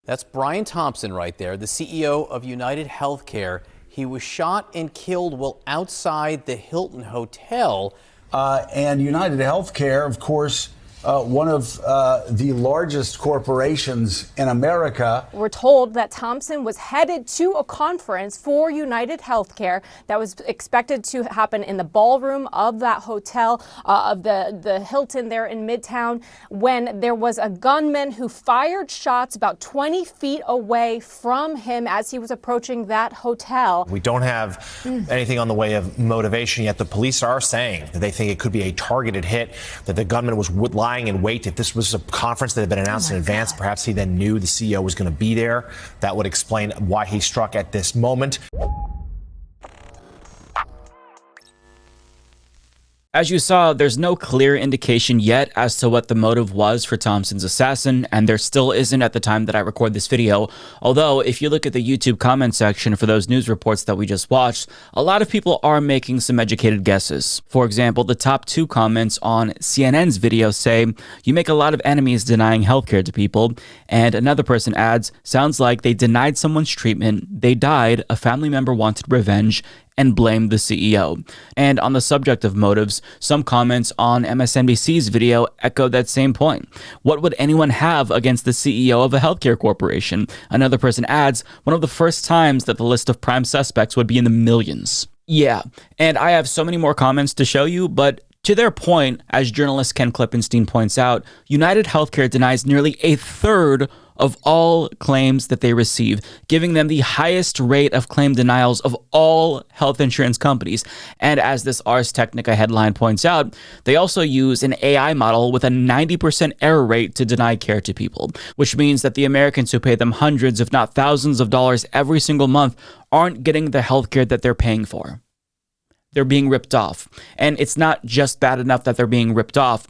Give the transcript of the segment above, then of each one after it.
That's Brian Thompson right there, the CEO of UnitedHealth. He was shot and killed while outside the Hilton Hotel. And UnitedHealthcare, of course, one of the largest corporations in America. We're told that Thompson was headed to a conference for UnitedHealthcare that was expected to happen in the ballroom of that hotel, of the Hilton there in Midtown, when there was a gunman who fired shots about 20 feet away from him as he was approaching that hotel. We don't have anything on the way of motivation yet. The police are saying that they think it could be a targeted hit, that the gunman was lying in wait. If this was a conference that had been announced in advance, perhaps he then knew the CEO was going to be there. That would explain why he struck at this moment. As you saw, there's no clear indication yet as to what the motive was for Thompson's assassin, and there still isn't at the time that I record this video. Although, if you look at the YouTube comment section for those news reports that we just watched, a lot of people are making some educated guesses. For example, the top 2 comments on CNN's video say, "You make a lot of enemies denying healthcare to people," and another person adds, "Sounds like they denied someone's treatment, they died, a family member wanted revenge, and blamed the CEO." And on the subject of motives, some comments on MSNBC's video echo that same point. What would anyone have against the CEO of a healthcare corporation? Another person adds, one of the first times that the list of prime suspects would be in the millions. Yeah, and I have so many more comments to show you, but to their point, as journalist Ken Klippenstein points out, UnitedHealthcare denies nearly a third of all claims that they receive, giving them the highest rate of claim denials of all health insurance companies. And as this Ars Technica headline points out, they also use an AI model with a 90% error rate to deny care to people, which means that the Americans who pay them hundreds, if not thousands of dollars every single month aren't getting the healthcare that they're paying for. They're being ripped off. And it's not just bad enough that they're being ripped off.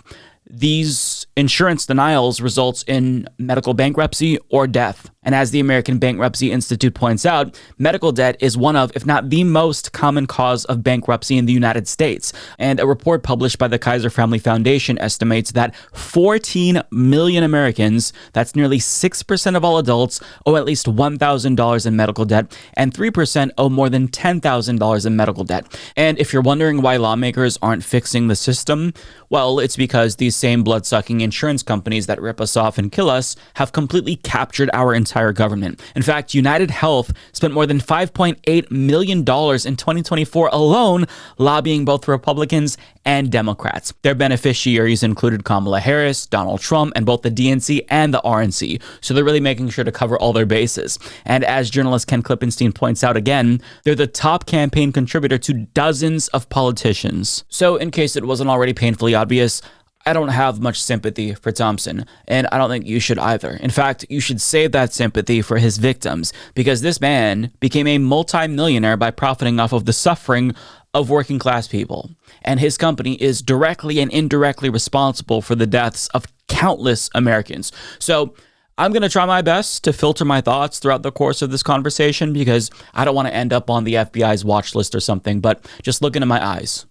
These insurance denials results in medical bankruptcy or death. And as the American Bankruptcy Institute points out, medical debt is one of, if not the most common cause of bankruptcy in the United States. And a report published by the Kaiser Family Foundation estimates that 14 million Americans, that's nearly 6% of all adults, owe at least $1,000 in medical debt, and 3% owe more than $10,000 in medical debt. And if you're wondering why lawmakers aren't fixing the system, well, it's because these same blood-sucking insurance companies that rip us off and kill us have completely captured our entire government. In fact, UnitedHealth spent more than $5.8 million in 2024 alone lobbying both Republicans and Democrats. Their beneficiaries included Kamala Harris, Donald Trump, and both the DNC and the RNC. So they're really making sure to cover all their bases. And as journalist Ken Klippenstein points out again, they're the top campaign contributor to dozens of politicians. So in case it wasn't already painfully obvious, I don't have much sympathy for Thompson, and I don't think you should either. In fact, you should save that sympathy for his victims, because this man became a multi-millionaire by profiting off of the suffering of working class people. And his company is directly and indirectly responsible for the deaths of countless Americans. So I'm going to try my best to filter my thoughts throughout the course of this conversation, because I don't want to end up on the FBI's watch list or something, but just look into my eyes.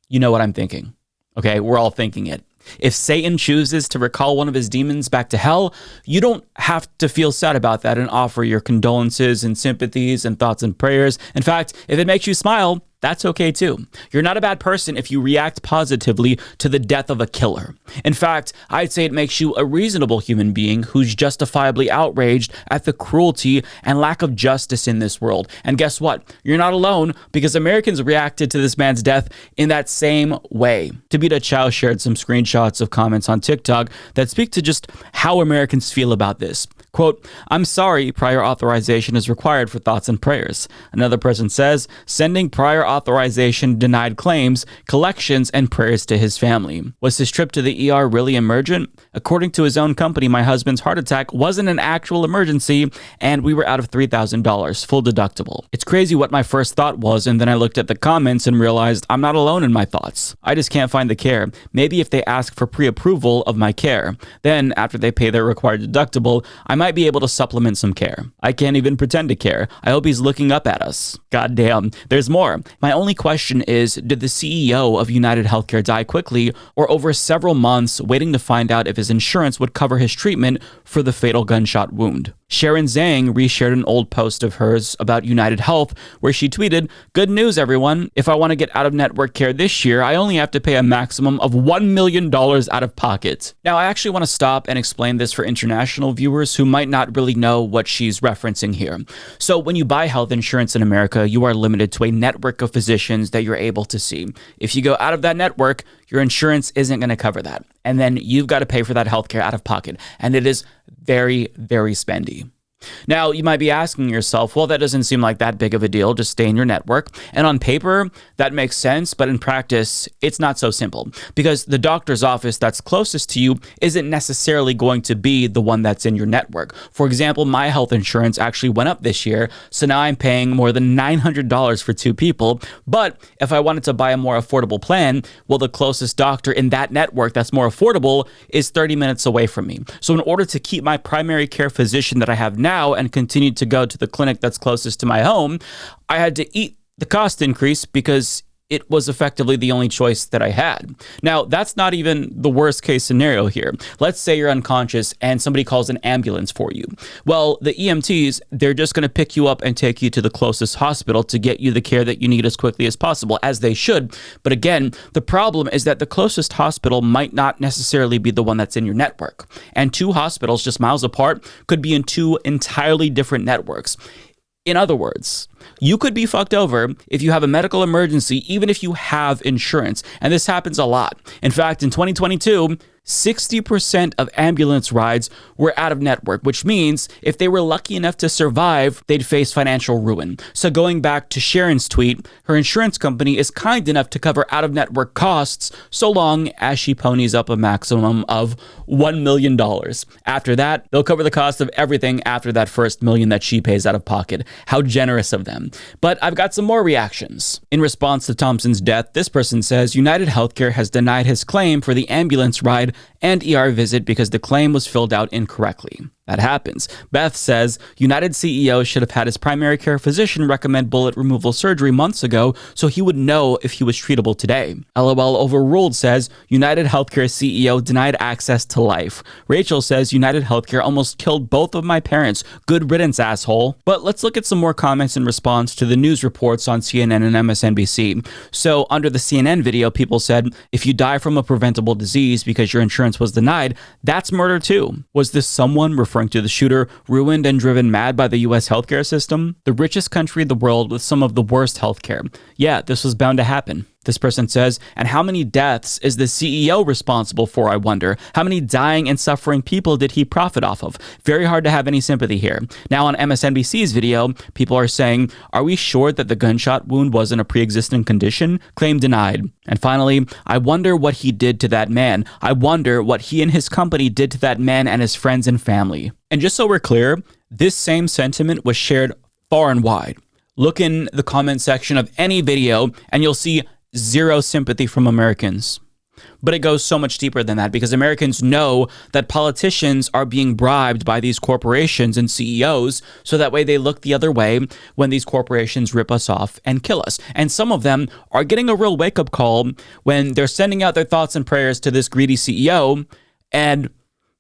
You know what I'm thinking. Okay, we're all thinking it. If Satan chooses to recall one of his demons back to hell, you don't have to feel sad about that and offer your condolences and sympathies and thoughts and prayers. In fact, if it makes you smile, that's okay too. You're not a bad person if you react positively to the death of a killer. In fact, I'd say it makes you a reasonable human being who's justifiably outraged at the cruelty and lack of justice in this world. And guess what? You're not alone, because Americans reacted to this man's death in that same way. Tabitha Chow shared some screenshots of comments on TikTok that speak to just how Americans feel about this. Quote, "I'm sorry prior authorization is required for thoughts and prayers." Another person says, "Sending prior authorization denied claims, collections, and prayers to his family. Was his trip to the ER really emergent? According to his own company, my husband's heart attack wasn't an actual emergency, and we were out of $3,000, full deductible." It's crazy what my first thought was, and then I looked at the comments and realized I'm not alone in my thoughts. I just can't find the care. Maybe if they ask for pre-approval of my care. Then, after they pay their required deductible, I might might be able to supplement some care. I can't even pretend to care. I hope he's looking up at us. Goddamn. There's more. My only question is, did the CEO of UnitedHealthcare die quickly or over several months waiting to find out if his insurance would cover his treatment for the fatal gunshot wound? Sharon Zhang reshared an old post of hers about UnitedHealth where she tweeted, "Good news, everyone. If I want to get out-of-network care this year, I only have to pay a maximum of $1 million out of pocket." Now, I actually want to stop and explain this for international viewers who might not really know what she's referencing here. So when you buy health insurance in America, you are limited to a network of physicians that you're able to see. If you go out of that network, your insurance isn't going to cover that. And then you've got to pay for that healthcare out of pocket. And it is very, very spendy. Now, you might be asking yourself, well, that doesn't seem like that big of a deal. Just stay in your network. And on paper, that makes sense. But in practice, it's not so simple because the doctor's office that's closest to you isn't necessarily going to be the one that's in your network. For example, my health insurance actually went up this year. So now I'm paying more than $900 for 2 people. But if I wanted to buy a more affordable plan, well, the closest doctor in that network that's more affordable is 30 minutes away from me. So in order to keep my primary care physician that I have now and continued to go to the clinic that's closest to my home, I had to eat the cost increase because it was effectively the only choice that I had. Now, that's not even the worst case scenario here. Let's say you're unconscious and somebody calls an ambulance for you. Well, the EMTs, they're just going to pick you up and take you to the closest hospital to get you the care that you need as quickly as possible, as they should. But again, the problem is that the closest hospital might not necessarily be the one that's in your network. And 2 hospitals just miles apart could be in 2 entirely different networks. In other words, you could be fucked over if you have a medical emergency, even if you have insurance. And this happens a lot. In fact, in 2022, 60% of ambulance rides were out of network, which means if they were lucky enough to survive, they'd face financial ruin. So going back to Sharon's tweet, her insurance company is kind enough to cover out-of-network costs so long as she ponies up a maximum of $1 million. After that, they'll cover the cost of everything after that first $1 million that she pays out of pocket. How generous of them. But I've got some more reactions. In response to Thompson's death, this person says UnitedHealthcare has denied his claim for the ambulance ride and ER visit because the claim was filled out incorrectly. That happens. Beth says United CEO should have had his primary care physician recommend bullet removal surgery months ago so he would know if he was treatable today. LOL Overruled says United Healthcare CEO denied access to life. Rachel says United Healthcare almost killed both of my parents. Good riddance, asshole. But let's look at some more comments in response to the news reports on CNN and MSNBC. So under the CNN video, people said, if you die from a preventable disease because your insurance was denied, that's murder too. Was this someone referring to the shooter ruined and driven mad by the U.S. healthcare system? The richest country in the world with some of the worst healthcare. Yeah, this was bound to happen. This person says, and how many deaths is the CEO responsible for, I wonder? How many dying and suffering people did he profit off of? Very hard to have any sympathy here. Now on MSNBC's video, people are saying, are we sure that the gunshot wound wasn't a pre-existing condition? Claim denied. And finally, I wonder what he did to that man. I wonder what he and his company did to that man and his friends and family. And just so we're clear, this same sentiment was shared far and wide. Look in the comment section of any video and you'll see zero sympathy from Americans. But it goes so much deeper than that because Americans know that politicians are being bribed by these corporations and CEOs so that way they look the other way when these corporations rip us off and kill us. And some of them are getting a real wake-up call when they're sending out their thoughts and prayers to this greedy CEO, and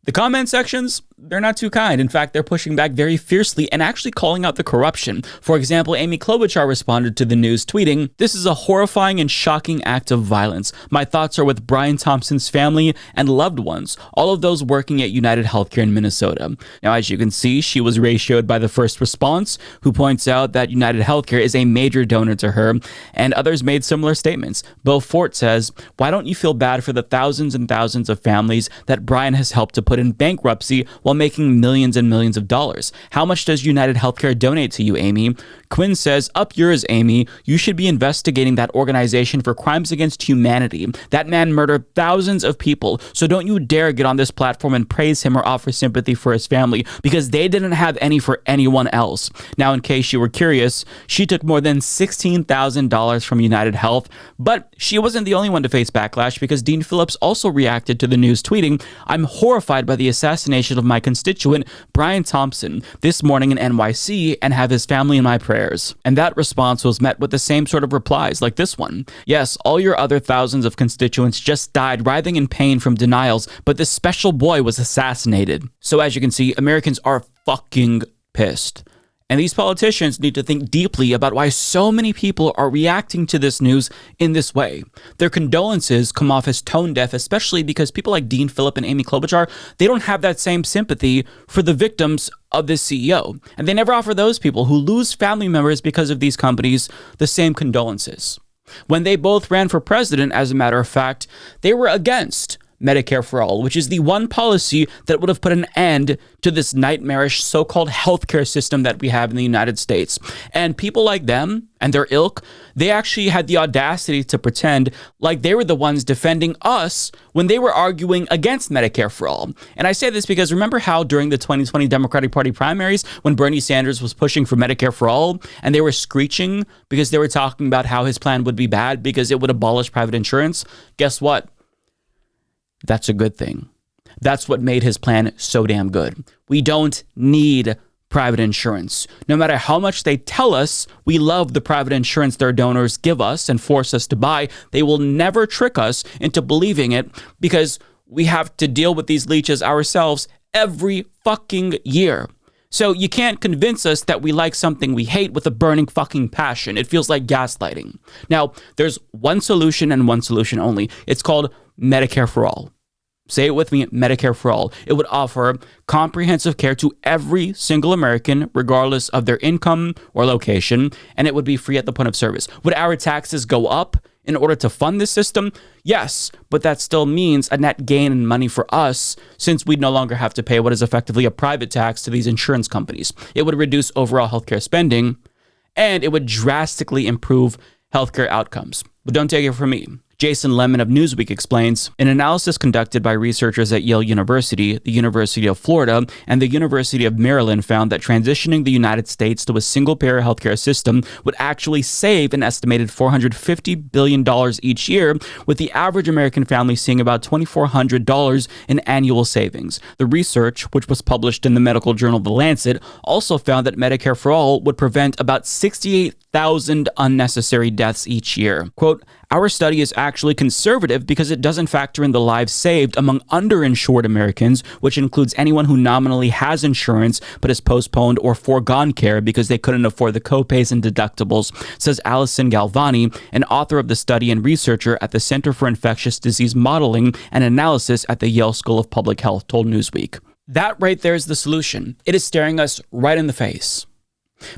the comment sections, they're not too kind. In fact, they're pushing back very fiercely and actually calling out the corruption. For example, Amy Klobuchar responded to the news tweeting, "This is a horrifying and shocking act of violence. My thoughts are with Brian Thompson's family and loved ones, all of those working at UnitedHealthcare in Minnesota." Now, as you can see, she was ratioed by the first response, who points out that UnitedHealthcare is a major donor to her, and others made similar statements. Beau Fort says, "Why don't you feel bad for the thousands and thousands of families that Brian has helped to put in bankruptcy while making millions and millions of dollars? How much does UnitedHealthcare donate to you, Amy?" Quinn says, "Up yours, Amy. You should be investigating that organization for crimes against humanity. That man murdered thousands of people, so don't you dare get on this platform and praise him or offer sympathy for his family, because they didn't have any for anyone else." Now, in case you were curious, she took more than $16,000 from UnitedHealth, but she wasn't the only one to face backlash because Dean Phillips also reacted to the news tweeting, "I'm horrified by the assassination of my my constituent, Brian Thompson, this morning in NYC and have his family in my prayers. And that response was met with the same sort of replies like this one. Yes, all your other thousands of constituents just died writhing in pain from denials, but this special boy was assassinated. So as you can see, Americans are fucking pissed. And these politicians need to think deeply about why so many people are reacting to this news in this way. Their condolences come off as tone deaf, especially because people like Dean Phillip and Amy Klobuchar, they don't have that same sympathy for the victims of this CEO. And they never offer those people who lose family members because of these companies the same condolences. When they both ran for president, as a matter of fact, they were against Medicare for all, which is the one policy that would have put an end to this nightmarish so-called healthcare system that we have in the United States. And people like them and their ilk, they actually had the audacity to pretend like they were the ones defending us when they were arguing against Medicare for all. And I say this because remember how during the 2020 Democratic Party primaries, when Bernie Sanders was pushing for Medicare for all, and they were screeching because they were talking about how his plan would be bad because it would abolish private insurance? Guess what? That's a good thing. That's what made his plan so damn good. We don't need private insurance. No matter how much they tell us we love the private insurance their donors give us and force us to buy, they will never trick us into believing it because we have to deal with these leeches ourselves every fucking year. So you can't convince us that we like something we hate with a burning fucking passion. It feels like gaslighting. Now, there's one solution and one solution only. It's called Medicare for all. Say it with me, Medicare for all. It would offer comprehensive care to every single American, regardless of their income or location, and it would be free at the point of service. Would our taxes go up in order to fund this system? Yes, but that still means a net gain in money for us since we'd no longer have to pay what is effectively a private tax to these insurance companies. It would reduce overall healthcare spending, and it would drastically improve healthcare outcomes. But don't take it from me. Jason Lemon of Newsweek explains, an analysis conducted by researchers at Yale University, the University of Florida, and the University of Maryland found that transitioning the United States to a single-payer healthcare system would actually save an estimated $450 billion each year, with the average American family seeing about $2,400 in annual savings. The research, which was published in the medical journal The Lancet, also found that Medicare for all would prevent about 68,000 unnecessary deaths each year. Quote, our study is actually conservative because it doesn't factor in the lives saved among underinsured Americans, which includes anyone who nominally has insurance but has postponed or foregone care because they couldn't afford the copays and deductibles, says Allison Galvani, an author of the study and researcher at the Center for Infectious Disease Modeling and Analysis at the Yale School of Public Health, told Newsweek. That right there is the solution. It is staring us right in the face.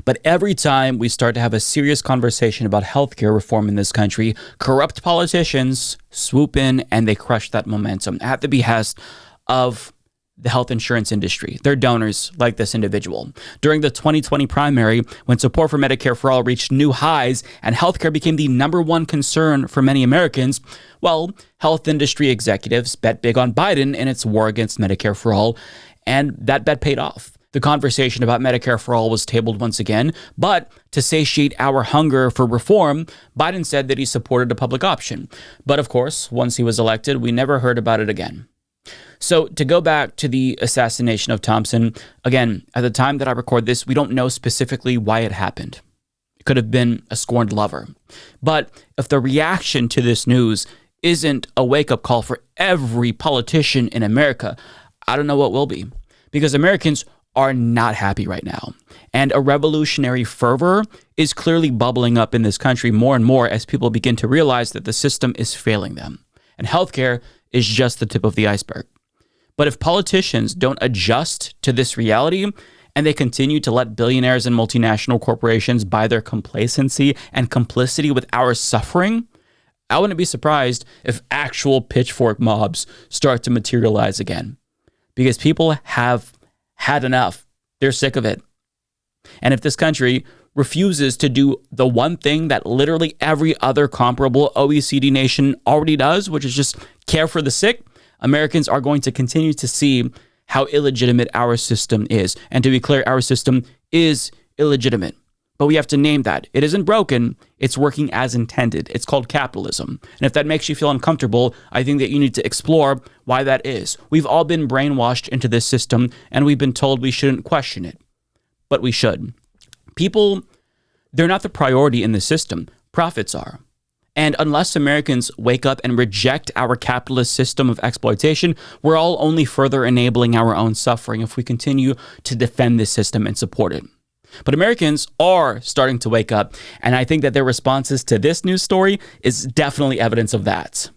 But every time we start to have a serious conversation about healthcare reform in this country, corrupt politicians swoop in and they crush that momentum at the behest of the health insurance industry, their donors like this individual. During the 2020 primary, when support for Medicare for all reached new highs and healthcare became the number one concern for many Americans, well, health industry executives bet big on Biden in its war against Medicare for all, and that bet paid off. The conversation about Medicare for all was tabled once again, but to satiate our hunger for reform, Biden said that he supported a public option. But of course, once he was elected, we never heard about it again. So to go back to the assassination of Thompson, again, at the time that I record this, we don't know specifically why it happened. It could have been a scorned lover. But if the reaction to this news isn't a wake-up call for every politician in America, I don't know what will be. Because Americans are not happy right now. And a revolutionary fervor is clearly bubbling up in this country more and more as people begin to realize that the system is failing them. And healthcare is just the tip of the iceberg. But if politicians don't adjust to this reality and they continue to let billionaires and multinational corporations buy their complacency and complicity with our suffering, I wouldn't be surprised if actual pitchfork mobs start to materialize again. Because people have had enough. They're sick of it. And if this country refuses to do the one thing that literally every other comparable OECD nation already does, which is just care for the sick, Americans are going to continue to see how illegitimate our system is. And to be clear, our system is illegitimate. but we have to name that. It isn't broken. It's working as intended. It's called capitalism. And if that makes you feel uncomfortable, I think that you need to explore why that is. We've all been brainwashed into this system, and we've been told we shouldn't question it. But we should. People, they're not the priority in the system. Profits are. And unless Americans wake up and reject our capitalist system of exploitation, we're all only further enabling our own suffering if we continue to defend this system and support it. But Americans are starting to wake up, and I think that their responses to this news story is definitely evidence of that.